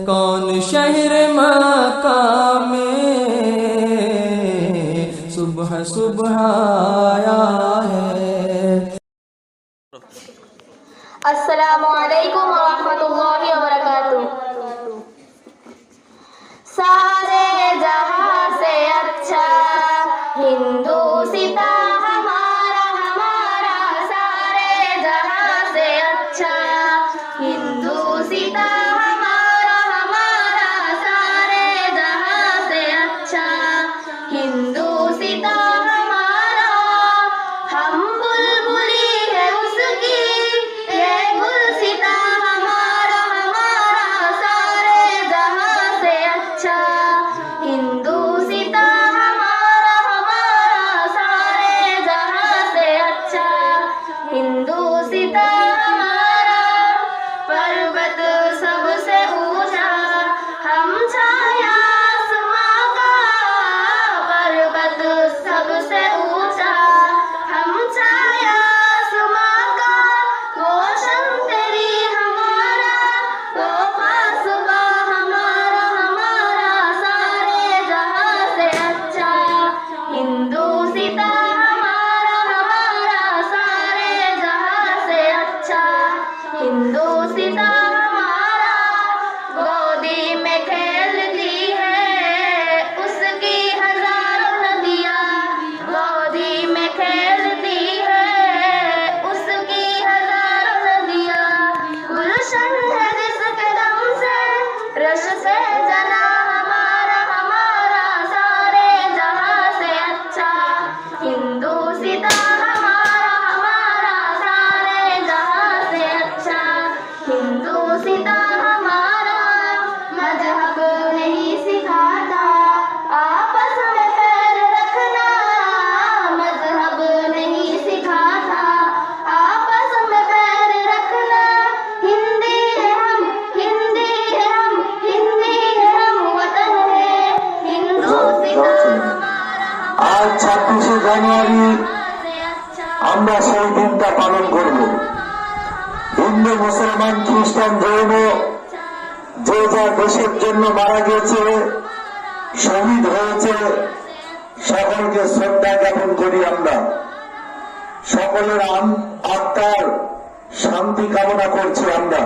कौन शहर मक्का में सुबह सुबह आया है। अस्सलामु अलैकुम व रहमतुल्लाहि व बरकातुहू। सारे जहां से अच्छा हिंदू सिता हमारा हमारा, सारे जहां से अच्छा हिंदू सिता हमारा हमारा, सारे जहां से अच्छा हिंदू सिता हमारा। हम बुलबुली है उसकी ये गुलसिता हमारा हमारा, सारे जहां से अच्छा हिंदू सिता हमारा हमारा, सारे जहां से अच्छा हिंदू सिता हमारा। पर्वत सबसे ऊंचा हम छाया आसमां का, पर्वत सबसे ऊंचा हम छाया आसमां का, रोशन तेरी हमारा तो पासबा हमारा हमारा, सारे जहां से अच्छा हिंदू सिता हमारा हमारा, सारे जहां से अच्छा हिंदू सिता हमारा। गोदी में खेलती है उसकी हजारों नदियां, गोदी में खेलती है उसकी हजारों नदियां, गुलशन है जिसके दम से रश से जना हमारा हमारा, सारे जहां से अच्छा हिंदू सिता हमारा हमारा, सारे जहां से अच्छा हिंदू सिता हमारा। मजहब नहीं सिखाता आपस में पैर रखना, मजहब नहीं सिखाता आपस में पैर रखना। हिंदी है हम हिंदी है हम हिंदी है हम, वतन है हिंदू सिता हमारा आज 26শে জানুয়ারি আমরা সেই দিনটা পালন করব। হিন্দু মুসলমান খ্রিস্টান জৈন যে যা দেশের জন্য মারা গেছে শহীদ হয়েছে সকলকে শ্রদ্ধা জ্ঞাপন করি। আমরা সকলের আত্মার শান্তি কামনা করছি। আমরা